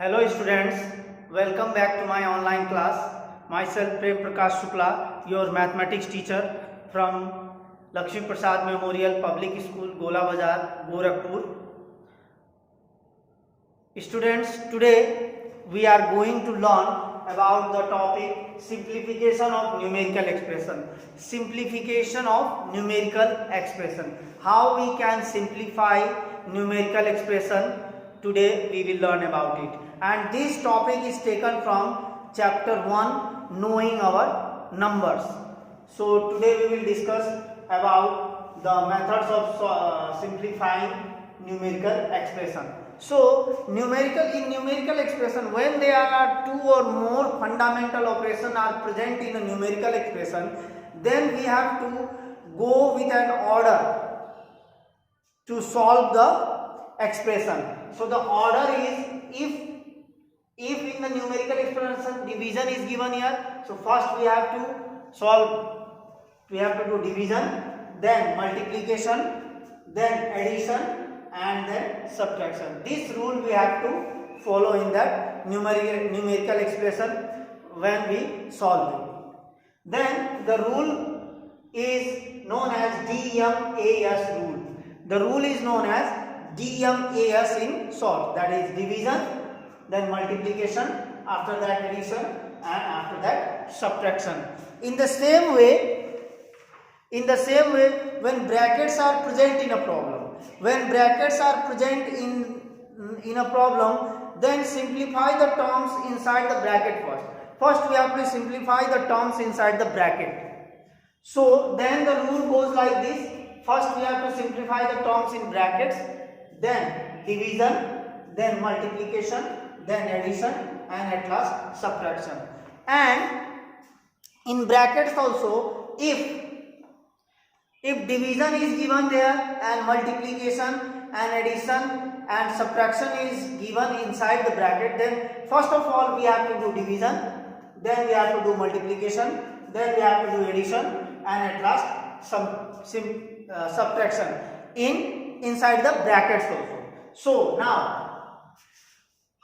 Hello students, welcome back to my online class. Myself Prem Prakash Shukla, your mathematics teacher from Lakshmi Prasad Memorial Public School, Gola Bazar, Gorakhpur. Students, today we are going to learn about the topic simplification of numerical expression. Simplification of numerical expression. How we can simplify numerical expression. Today we will learn about it, and this topic is taken from chapter 1, knowing our numbers. So today we will discuss about the methods of simplifying numerical expression. So numerical expression, when there are two or more fundamental operations are present in a numerical expression, then we have to go with an order to solve the expression. So the order is, if in the numerical expression division is given here, so first we have to do division, then multiplication, then addition, and then subtraction. This rule we have to follow in that numerical expression when we solve it. Then the rule is known as DMAS rule. The rule is known as DMAS in short, that is division, then multiplication, after that addition, and after that subtraction. In the same way, when brackets are present in a problem, then simplify the terms inside the bracket first. First we have to simplify the terms inside the bracket. So then the rule goes like this. First we have to simplify the terms in brackets, then division, then multiplication, then addition, and at last subtraction. And in brackets also, if division is given there and multiplication and addition and subtraction is given inside the bracket, then first of all we have to do division, then we have to do multiplication, then we have to do addition, and at last subtraction inside the brackets also. So now,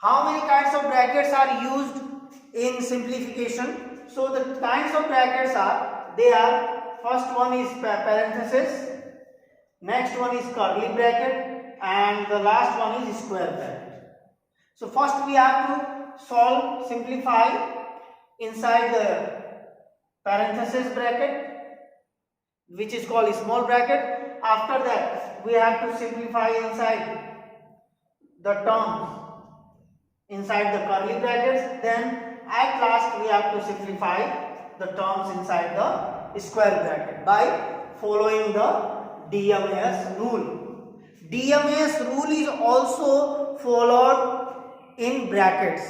how many kinds of brackets are used in simplification? So the kinds of brackets are, first one is parenthesis, next one is curly bracket, and the last one is square bracket. So first we have to simplify inside the parenthesis bracket, which is called small bracket. After that we have to simplify inside the terms inside the curly brackets, then at last we have to simplify the terms inside the square bracket by following the DMAS rule. DMAS rule is also followed in brackets.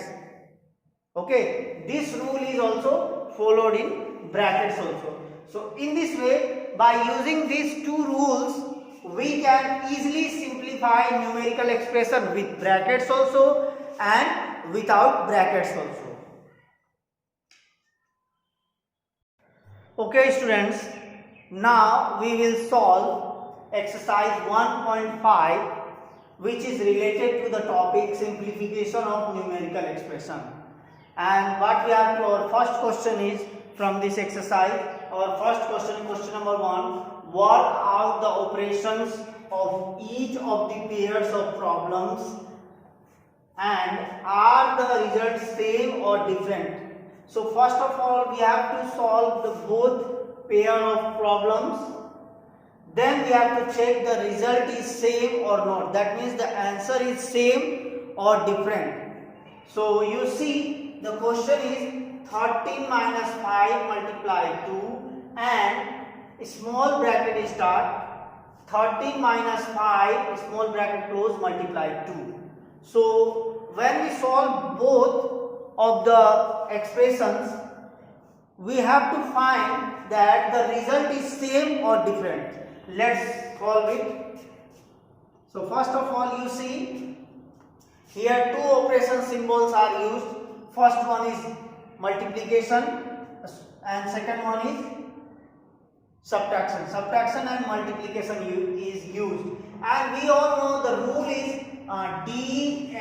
Okay, this rule is also followed in brackets also. So in this way, by using these two rules, we can easily simplify numerical expression with brackets also and without brackets also. Okay students, now we will solve exercise 1.5, which is related to the topic simplification of numerical expression. And what we have to, our first question is from this exercise. Our first question, question number 1, work out the operations of each of the pairs of problems and are the results same or different. So first of all we have to solve the both pair of problems, then we have to check the result is same or not, that means the answer is same or different. So you see the question is 13 minus 5 multiplied 2, and small bracket start 13 minus 5 small bracket close multiplied 2. So when we solve both of the expressions, we have to find that the result is same or different. Let's solve it. So first of all you see here two operation symbols are used. First one is multiplication and second one is subtraction. Subtraction and multiplication is used, and we all know the rule is DMAS.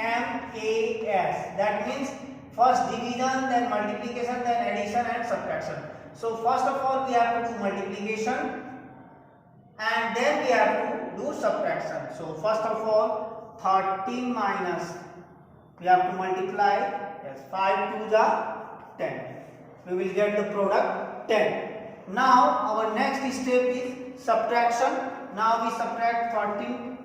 That means first division, then multiplication, then addition and subtraction. So first of all we have to do multiplication and then we have to do subtraction. So first of all 13 minus, we have to multiply, yes, 5 2 is 10. We will get the product 10. Now our next step is subtraction. Now we subtract 13.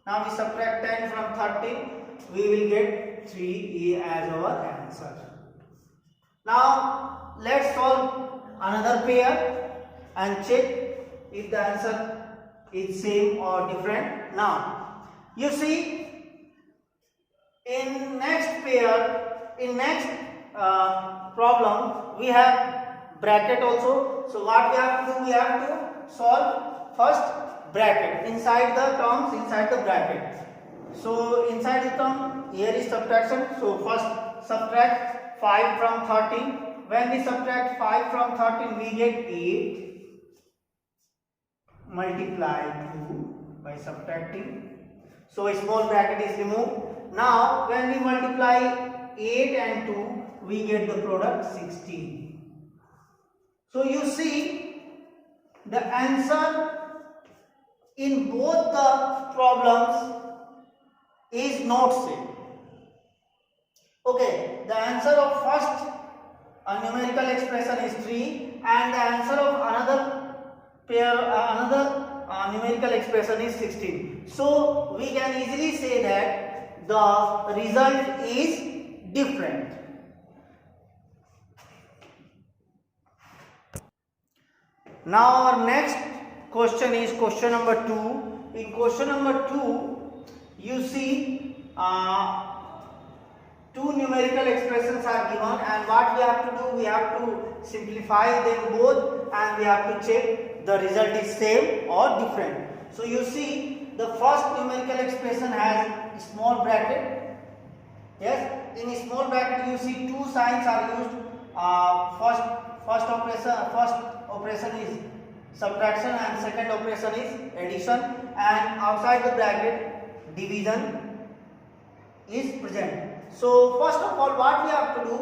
Now we subtract 10 from 13. We will get 3 as our answer. Now let's solve another pair and check if the answer is same or different. Now you see, in next pair, in next problem we have bracket also. So what we have to do, we have to solve first bracket inside the terms, inside the bracket. So inside the term here is subtraction. So first subtract 5 from 13. When we subtract 5 from 13 we get 8, multiply 2 by subtracting. So a small bracket is removed. Now when we multiply 8 and 2 we get the product 16. So you see the answer in both the problems is not same. Okay, the answer of first numerical expression is 3 and the answer of another pair, another numerical expression is 16. So we can easily say that the result is different. Now our next question is question number 2. In question number 2 you see two numerical expressions are given and what we have to do, we have to simplify them both and we have to check the result is same or different. So you see the first numerical expression has small bracket. Yes, in a small bracket you see two signs are used. First operation is subtraction and second operation is addition, and outside the bracket division is present. So first of all what we have to do,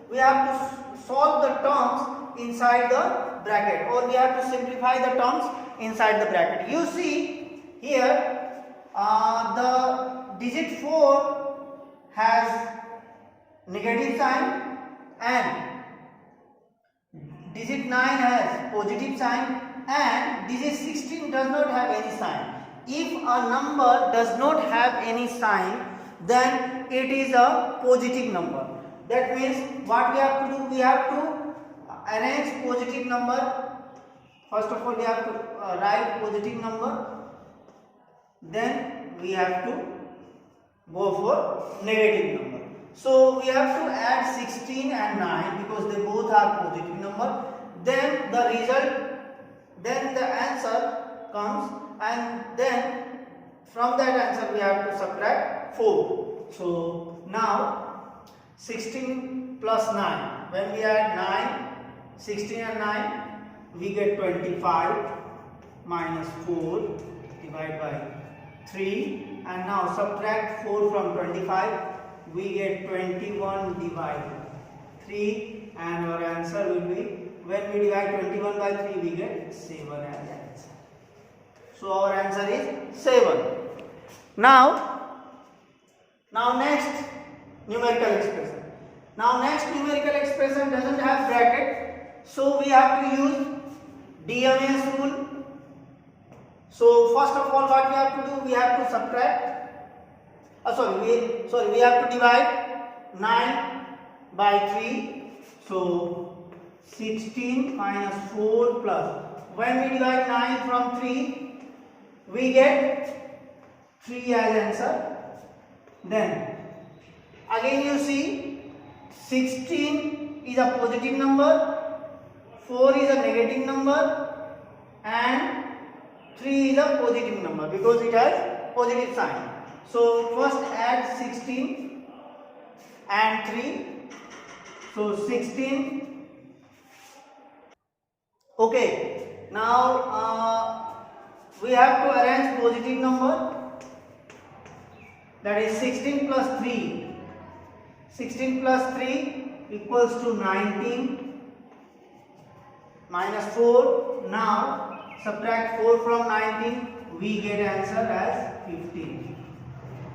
we have to solve the terms inside the bracket, or we have to simplify the terms inside the bracket. You see here the digit 4 has negative sign and digit 9 has positive sign and digit 16 does not have any sign. If a number does not have any sign, then it is a positive number. That means what we have to do, we have to arrange positive number. First of all we have to write positive number, then we have to go for negative number. So we have to add 16 and 9 because they both are positive number. Then the result, then the answer comes, and then from that answer we have to subtract 4. So now 16 plus 9, when we add 9, 16 and 9 we get 25 minus 4 divided by 3, and now subtract 4 from 25, we get 21 divided 3, and our answer will be, when we divide 21 by 3 we get 7 as answer. So our answer is 7. Now next numerical expression. Now next numerical expression doesn't have bracket, so we have to use DMAS rule. So first of all what we have to do, we have to subtract, we have to divide 9 by 3. So 16 minus 4 plus, when we divide 9 from 3 we get 3 as answer. Then again you see 16 is a positive number, 4 is a negative number, and 3 is a positive number because it has positive sign. So first add 16 and 3. So 16. Okay, now we have to arrange positive number. that is 16 plus 3. 16 plus 3 equals to 19 minus 4. Now subtract 4 from 19, we get answer as 15.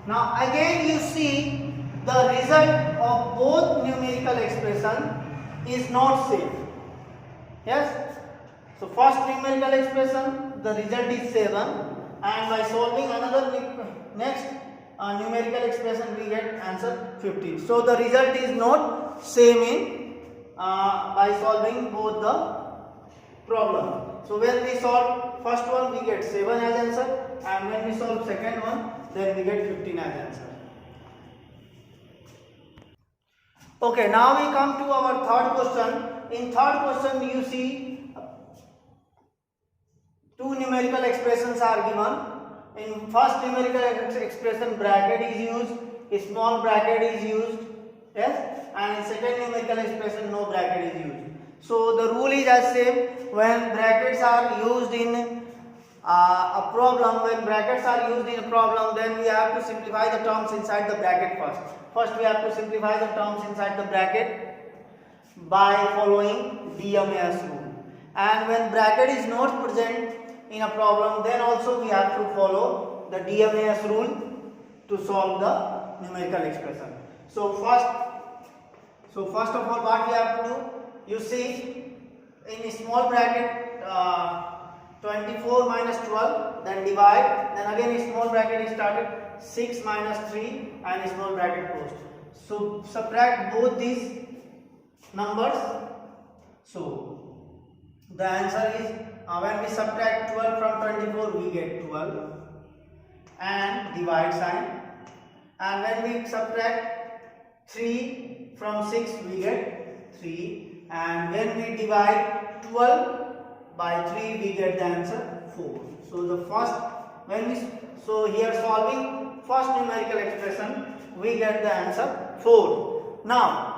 Now again you see the result of both numerical expression is not same. Yes? So first numerical expression, the result is 7, and by solving another next numerical expression we get answer 15. So the result is not same in by solving both the problem. So when we solve first one we get 7 as answer, and when we solve second one then we get 15 as answer. Okay, now we come to our third question. In third question you see two numerical expressions are given. In first numerical expression bracket is used, small bracket is used, yes, and in second numerical expression no bracket is used. So the rule is as same. When brackets are used in a problem, then we have to simplify the terms inside the bracket first. First we have to simplify the terms inside the bracket by following DMAS rule. And when bracket is not present in a problem, then also we have to follow the DMAS rule to solve the numerical expression. So first of all, what we have to do, you see in small bracket 24 minus 12, then divide, then again small bracket is started, 6 minus 3 and small bracket closed. So subtract both these numbers. So the answer is when we subtract 12 from 24 we get 12 and divide sign, and when we subtract 3 from 6 we get 3, and when we divide 12 by 3 we get the answer 4. So the first so here solving first numerical expression we get the answer 4. Now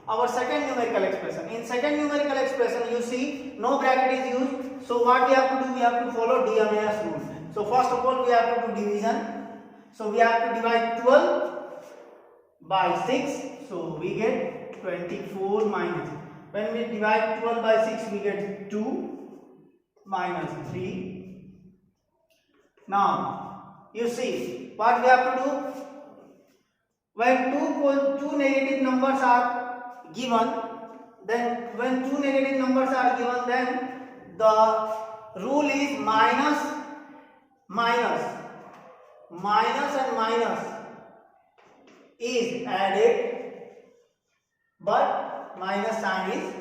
our second numerical expression. In second numerical expression you see no bracket is used. So what we have to do, we have to follow DMAS rule. So first of all we have to do division. So we have to divide 12 by 6. So we get 24 minus. When we divide 12 by 6 we get 2 minus 3. Now you see what we have to do. When two negative numbers are given, then when two negative numbers are given, then the rule is minus and minus is added, but minus sign is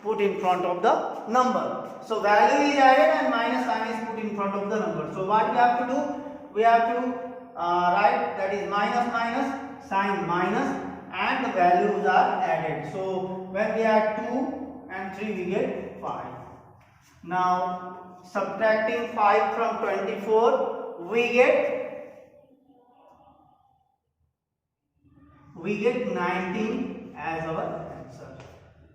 put in front of the number. So value is added and minus sign is put in front of the number. So what we have to do, we have to write that is minus sign minus and the values are added. So when we add 2 and 3 we get 5. Now subtracting 5 from 24 we get 19 as our answer.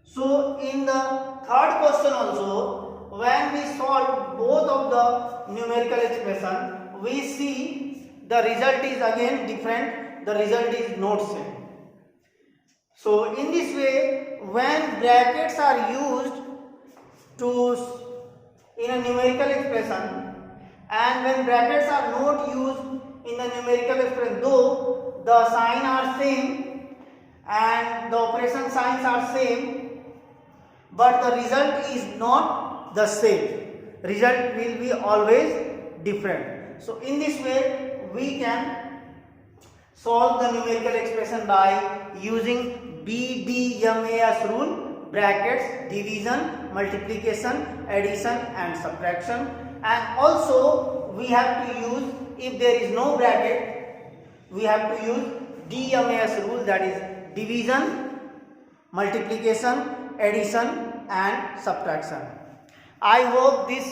So in the third question also, when we solve both of the numerical expression, we see the result is again different, the result is not same. So in this way, when brackets are used in a numerical expression, and when brackets are not used in the numerical expression, though the sign are same and the operation signs are same, but the result is not the same. Result will be always different. So in this way we can solve the numerical expression by using BDMAS rule, brackets, division, multiplication, addition and subtraction. And also we have to use, if there is no bracket, we have to use DMAS rule, that is division, multiplication, addition and subtraction. I hope this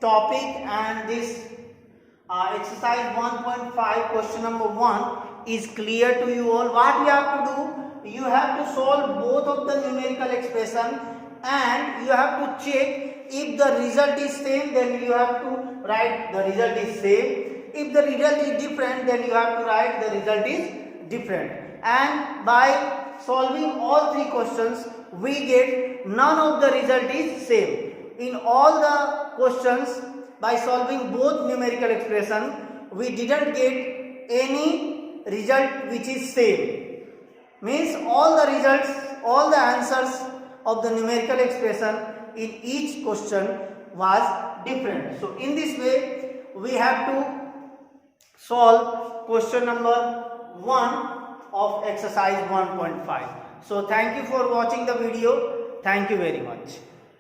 topic and this exercise 1.5 question number 1 is clear to you all. What you have to do, you have to solve both of the numerical expression and you have to check if the result is same, then you have to write the result is same. If the result is different, then you have to write the result is different. And by solving all three questions, we get none of the result is same. In all the questions, by solving both numerical expression, we didn't get any result which is same. Means all the results, all the answers of the numerical expression in each question was different. So in this way, we have to solve question number 1 of exercise 1.5. So thank you for watching the video. Thank you very much.